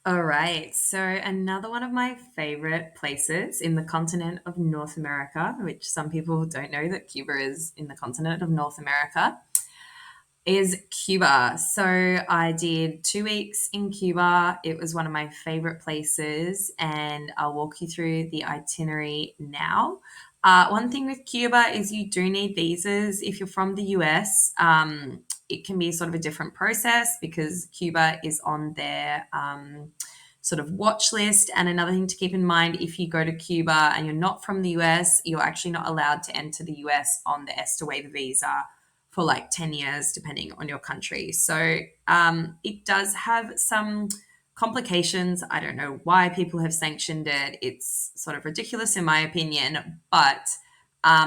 All right. So, another one of my favorite places in the continent of North America, which some people don't know that Cuba is in the continent of North America, is Cuba. So, I did 2 weeks in Cuba. It was one of my favorite places, and I'll walk you through the itinerary now. One thing with Cuba is you do need visas if you're from the US. It can be sort of a different process because Cuba is on their sort of watch list. And another thing to keep in mind, if you go to Cuba and you're not from the US, you're actually not allowed to enter the US on the ESTA waiver visa for like 10 years, depending on your country. So it does have some complications. I don't know why people have sanctioned it. It's sort of ridiculous, in my opinion, but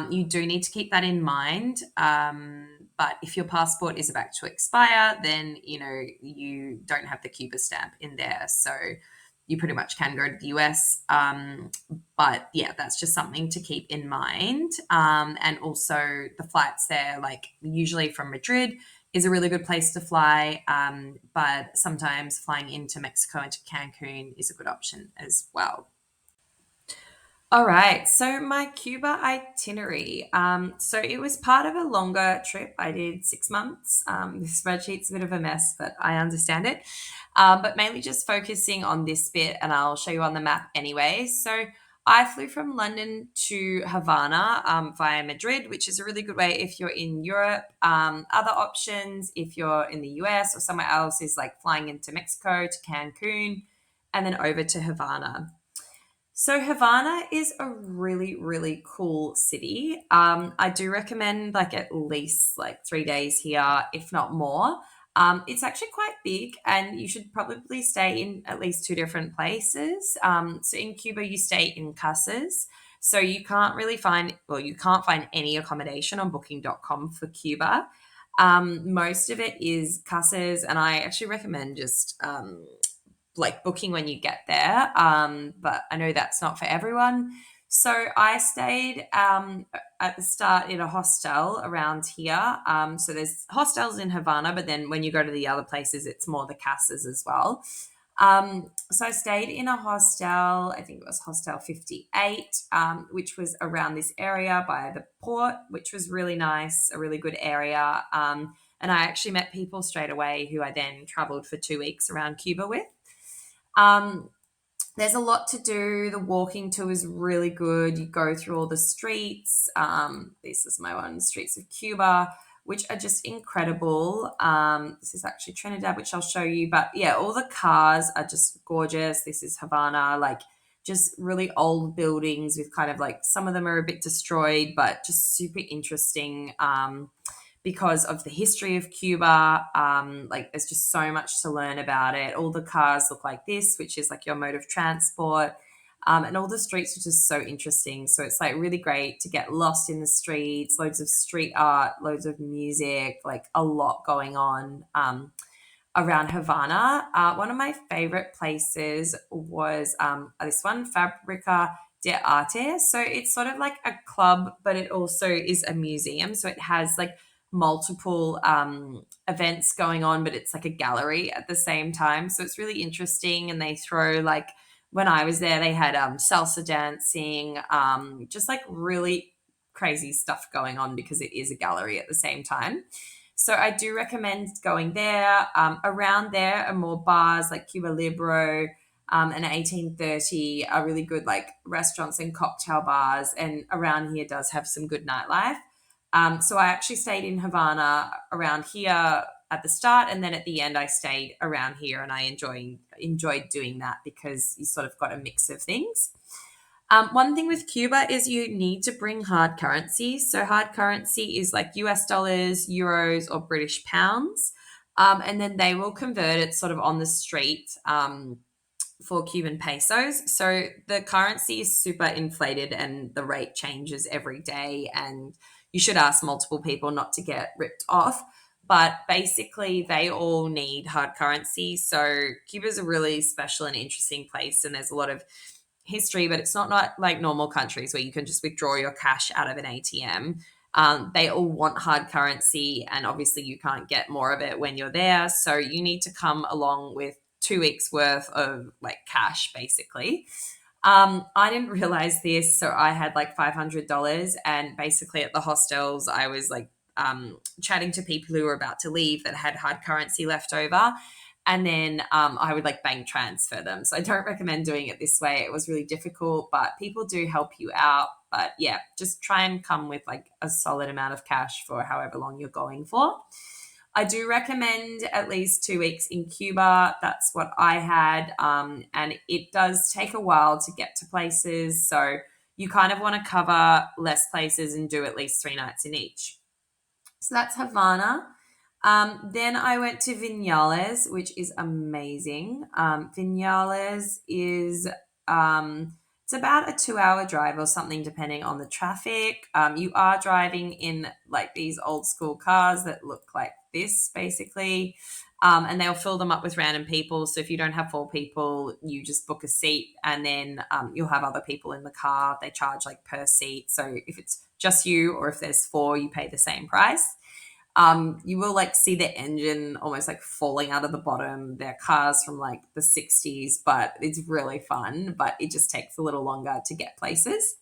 you do need to keep that in mind. But if your passport is about to expire, then you don't have the Cuba stamp in there, so you pretty much can go to the US. But yeah, that's just something to keep in mind. And also the flights there, like usually from Madrid, is a really good place to fly. But sometimes flying into Mexico, into Cancun, is a good option as well. All right, so my Cuba itinerary. So it was part of a longer trip. I did 6 months. This spreadsheet's a bit of a mess, but I understand it. But mainly just focusing on this bit, and I'll show you on the map anyway. So I flew from London to Havana via Madrid, which is a really good way if you're in Europe. Other options, if you're in the US or somewhere else, is like flying into Mexico to Cancun and then over to Havana. So Havana is a really, really cool city. I do recommend like at least like 3 days here, if not more. It's actually quite big, and you should probably stay in at least two different places. So in Cuba, you stay in casas. So you can't really find, well, you can't find any accommodation on Booking.com for Cuba. Most of it is casas, and I actually recommend just like booking when you get there. But I know that's not for everyone. So I stayed at the start in a hostel around here. So there's hostels in Havana, but then when you go to the other places, it's more the casas as well. So I stayed in a hostel, I think it was Hostel 58, which was around this area by the port, which was really nice, a really good area. And I actually met people straight away who I then traveled for 2 weeks around Cuba with. Um, there's a lot to do. The walking tour is really good. You go through all the streets. This is my one, Streets of Cuba, which are just incredible. This is actually Trinidad, which I'll show you. But yeah, all the cars are just gorgeous. This is Havana, like just really old buildings with kind of like some of them are a bit destroyed, but just super interesting. Because of the history of Cuba. Like there's just so much to learn about it. All the cars look like this, which is like your mode of transport. And all the streets are just so interesting. So it's like really great to get lost in the streets, loads of street art, loads of music, like a lot going on around Havana. One of my favorite places was this one, Fabrica de Arte. So it's sort of like a club, but it also is a museum. So it has like multiple events going on, but it's like a gallery at the same time. So it's really interesting. And they throw like, when I was there, they had salsa dancing, just like really crazy stuff going on because it is a gallery at the same time. So I do recommend going there. Around there are more bars like Cuba Libro and 1830 are really good like restaurants and cocktail bars. And around here does have some good nightlife. So I actually stayed in Havana around here at the start, and then at the end I stayed around here, and I enjoyed doing that because you sort of got a mix of things. One thing with Cuba is you need to bring hard currency. So hard currency is like US dollars, euros, or British pounds. And then they will convert it sort of on the street for Cuban pesos. So the currency is super inflated and the rate changes every day. And you should ask multiple people not to get ripped off. But basically, they all need hard currency. So Cuba is a really special and interesting place, and there's a lot of history, but it's not like normal countries where you can just withdraw your cash out of an ATM. They all want hard currency, and obviously you can't get more of it when you're there. So you need to come along with 2 weeks worth of like cash basically. I didn't realize this, so I had like $500, and basically at the hostels, I was like chatting to people who were about to leave that had hard currency left over, and then I would like bank transfer them. So I don't recommend doing it this way. It was really difficult, but people do help you out. But yeah, just try and come with like a solid amount of cash for however long you're going for. I do recommend at least 2 weeks in Cuba. That's what I had. And it does take a while to get to places. So you kind of want to cover less places and do at least 3 nights in each. So that's Havana. Then I went to Vinales, which is amazing. Vinales is it's about a 2 hour drive or something, depending on the traffic. You are driving in like these old school cars that look like this, basically. And they'll fill them up with random people. So if you don't have 4 people, you just book a seat, and then you'll have other people in the car. They charge like per seat. So if it's just you, or if there's 4, you pay the same price. You will like see the engine almost like falling out of the bottom. They're cars from like the 60s, but it's really fun, but it just takes a little longer to get places.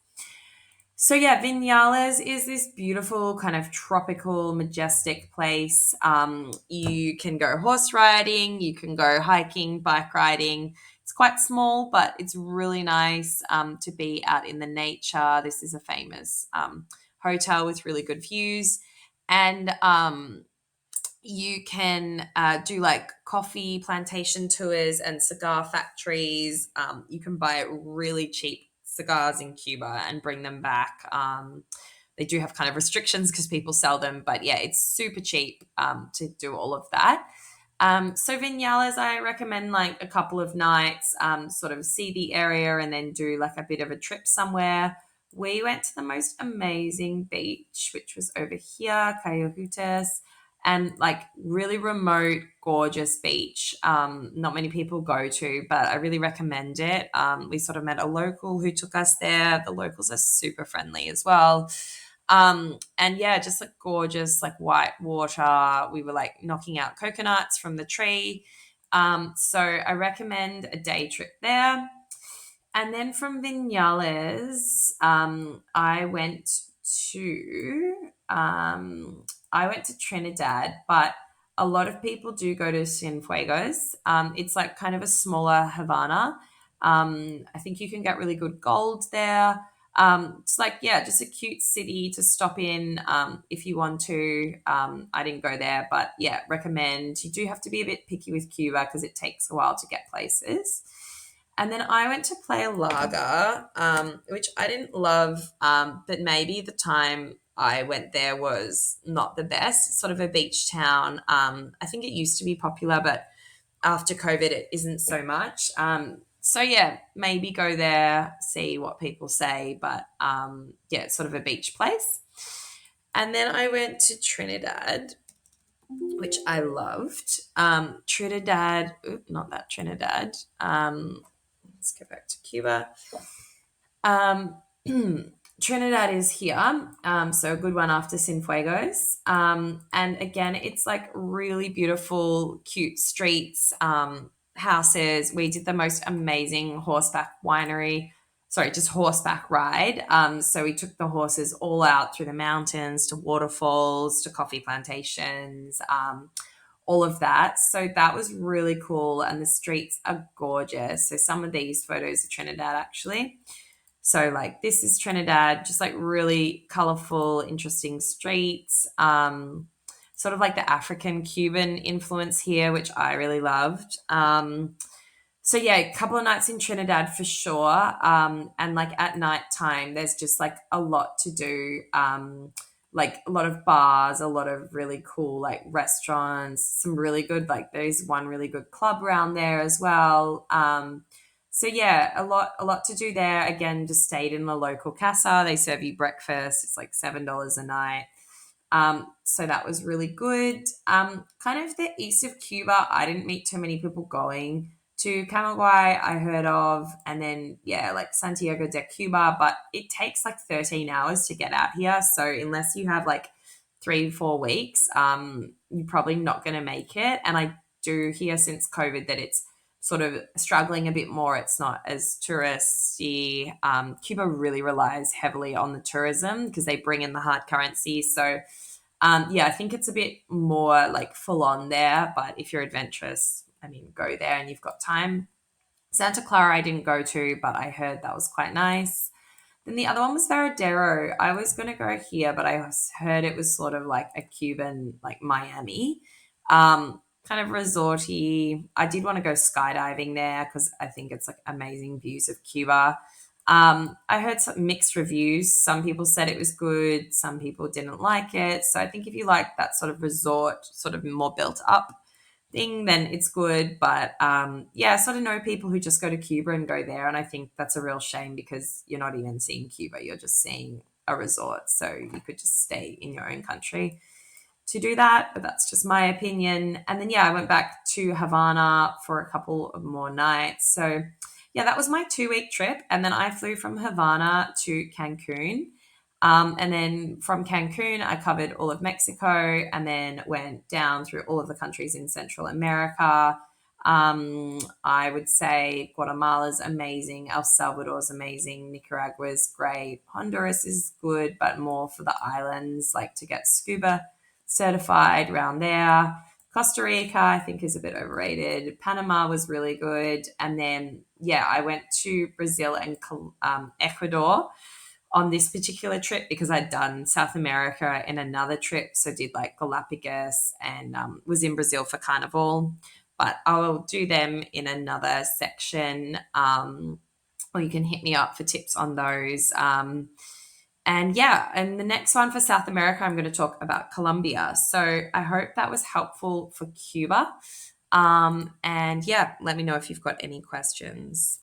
So yeah, Vinales is this beautiful kind of tropical, majestic place. You can go horse riding, you can go hiking, bike riding. It's quite small, but it's really nice to be out in the nature. This is a famous hotel with really good views. And you can do like coffee plantation tours and cigar factories. You can buy really cheap cigars in Cuba and bring them back. They do have kind of restrictions because people sell them, but yeah, it's super cheap to do all of that. So Vinales, I recommend like a couple of nights, sort of see the area and then do like a bit of a trip somewhere. We went to the most amazing beach, which was over here, Coyotes, and like really remote, gorgeous beach. Not many people go to, but I really recommend it. We sort of met a local who took us there. The locals are super friendly as well. And yeah, just like gorgeous, like white water. We were like knocking out coconuts from the tree. So I recommend a day trip there. And then from Vinales, to I went to Trinidad, but a lot of people do go to Cienfuegos. It's like kind of a smaller Havana. I think you can get really good gold there. It's like, yeah, just a cute city to stop in if you want to. I didn't go there, but yeah, recommend. You do have to be a bit picky with Cuba because it takes a while to get places. And then I went to Playa Larga, which I didn't love, but maybe the time I went there was not the best. It's sort of a beach town. I think it used to be popular, but after COVID, it isn't so much. So yeah, maybe go there, see what people say, but yeah, it's sort of a beach place. And then I went to Trinidad, which I loved. Trinidad, not that Trinidad. Let's go back to Cuba. Um, Trinidad is here, so a good one after Cienfuegos. And again, it's like really beautiful, cute streets, houses. We did the most amazing horseback winery, sorry, just horseback ride. So we took the horses all out through the mountains to waterfalls to coffee plantations. All of that. So that was really cool. And the streets are gorgeous. So some of these photos are Trinidad actually. So like this is Trinidad, just like really colorful, interesting streets. Sort of like the African Cuban influence here, which I really loved. So yeah, a couple of nights in Trinidad for sure. And like at night time, there's just like a lot to do. Like a lot of bars, a lot of really cool like restaurants, some really good, like there's one really good club around there as well. So yeah, a lot to do there. Again, just stayed in the local casa. They serve you breakfast. It's like $7 a night. So that was really good. Kind of the east of Cuba, I didn't meet too many people going to Camagüey. I heard of, and then yeah, like Santiago de Cuba, but it takes like 13 hours to get out here. So unless you have like 3 4 weeks, you're probably not going to make it. And I do hear since COVID that it's sort of struggling a bit more. It's not as touristy. Cuba really relies heavily on the tourism because they bring in the hard currency. So, yeah, I think it's a bit more like full on there. But if you're adventurous, I mean, go there and you've got time. Santa Clara, I didn't go to, but I heard that was quite nice. Then the other one was Varadero. I was going to go here, but heard it was sort of like a Cuban, like Miami, kind of resorty. I did want to go skydiving there because I think it's like amazing views of Cuba. I heard some mixed reviews. Some people said it was good, some people didn't like it. So I think if you like that sort of resort, sort of more built up thing, then it's good. But yeah, I sort of know people who just go to Cuba and go there, and I think that's a real shame because you're not even seeing Cuba; you're just seeing a resort. So you could just stay in your own country to do that. But that's just my opinion. And then yeah, I went back to Havana for a couple of more nights. So yeah, that was my 2 week trip, and then I flew from Havana to Cancun. And then from Cancun, I covered all of Mexico and then went down through all of the countries in Central America. I would say Guatemala's amazing, El Salvador's amazing, Nicaragua's great, Honduras is good, but more for the islands, like to get scuba certified around there. Costa Rica, I think, is a bit overrated. Panama was really good. And then, yeah, I went to Brazil and Ecuador on this particular trip because I'd done South America in another trip. So did like Galapagos and was in Brazil for Carnival. But I'll do them in another section, or you can hit me up for tips on those. And yeah, and the next one for South America, I'm going to talk about Colombia. So I hope that was helpful for Cuba. And yeah, let me know if you've got any questions.